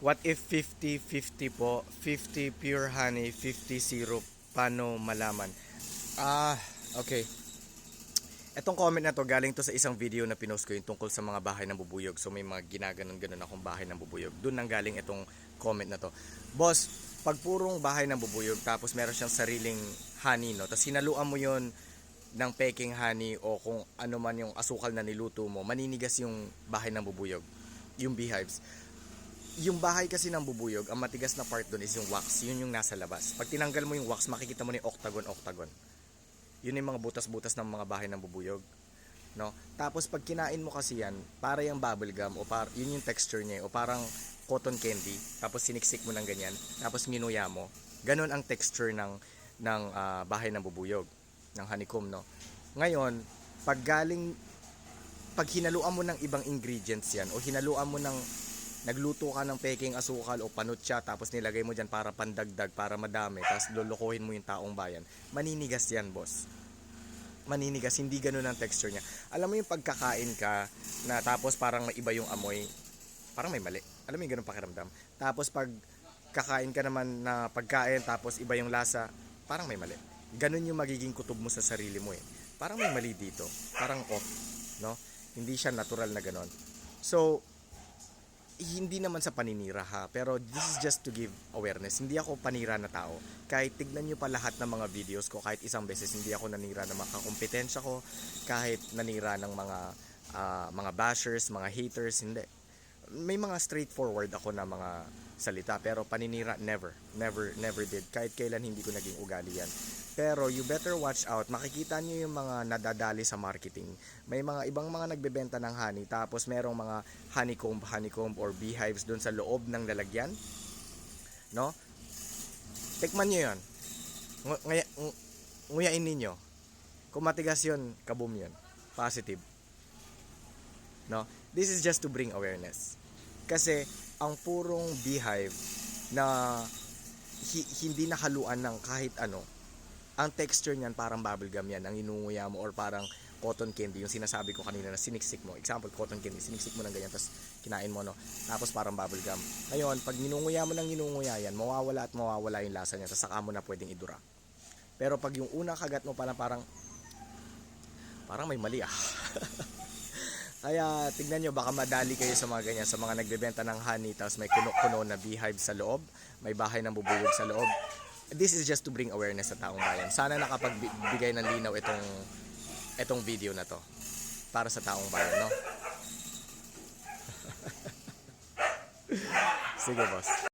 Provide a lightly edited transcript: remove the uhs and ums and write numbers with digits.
What if 50-50 po? 50 pure honey, 50 syrup. Paano malaman? Okay. Etong comment na to, galing to sa isang video na pinost ko yung tungkol sa mga bahay ng bubuyog. So may mga ginaganon-ganon akong bahay ng bubuyog. Doon nang galing itong comment na to. Boss, pag purong bahay ng bubuyog tapos meron siyang sariling honey, no? Tapos hinaluan mo yon ng peking honey o kung ano man yung asukal na niluto mo, maninigas yung bahay ng bubuyog, yung beehives. Yung bahay kasi ng bubuyog, ang matigas na part doon is yung wax, yun yung nasa labas. Pag tinanggal mo yung wax, makikita mo na yung octagon. Yun yung mga butas-butas ng mga bahay ng bubuyog, no? Tapos pag kinain mo kasi yan, para yung bubble gum o yun yung texture niya, o parang cotton candy, tapos siniksik mo ng ganyan, tapos nginuya mo. Ganon ang texture ng bahay ng bubuyog, ng honeycomb, no? Ngayon, pag hinaluan mo ng ibang ingredients yan, o hinaluan mo nagluto ka ng peking asukal o panutsa, tapos nilagay mo dyan para pandagdag, para madami, tapos lulukuhin mo yung taong bayan, maninigas yan, boss. Maninigas, hindi ganun ang texture niya. Alam mo yung pagkakain ka na tapos parang may iba yung amoy, parang may mali. Alam mo yung ganun pakiramdam. Tapos pag kakain ka naman na pagkain tapos iba yung lasa, parang may mali. Ganun yung magiging kutob mo sa sarili mo eh. Parang may mali dito, parang off, no? Hindi siya natural na ganon. So hindi naman sa paninira ha, pero this is just to give awareness. Hindi ako panira na tao. Kahit tignan nyo pa lahat ng mga videos ko, kahit isang beses hindi ako nanira ng mga kompetensya ko, kahit nanira ng mga bashers, mga haters, hindi. May mga straightforward ako na mga salita, pero paninira never did. Kahit kailan hindi ko naging ugali yan. Pero you better watch out. Makikita nyo yung mga nadadali sa marketing. May mga ibang mga nagbebenta ng honey, tapos merong mga honeycomb or beehives doon sa loob ng lalagyan, no? Tikman nyo yun. Nguyain ninyo. Kung matigas yun, kaboom yun. Positive, no? This is just to bring awareness. Kasi ang purong beehive na hindi nakaluan ng kahit ano, ang texture niyan parang bubblegum yan, ang inunguya mo, or parang cotton candy, yung sinasabi ko kanina na siniksik mo. Example, cotton candy, siniksik mo ng ganyan, tapos kinain mo, no? Tapos parang bubblegum. Ngayon, pag ninunguya mo ng ninunguya yan, mawawala yung lasa niya, tapos saka mo na pwedeng idura. Pero pag yung unang kagat mo parang may mali Kaya tignan nyo, baka madali kayo sa mga ganyan, sa mga nagbebenta ng honey, tapos may kuno-kuno na beehive sa loob, may bahay ng bubuyog sa loob. This is just to bring awareness sa taong bayan. Sana nakapagbigay ng linaw itong video na to para sa taong bayan, no? Sige, boss.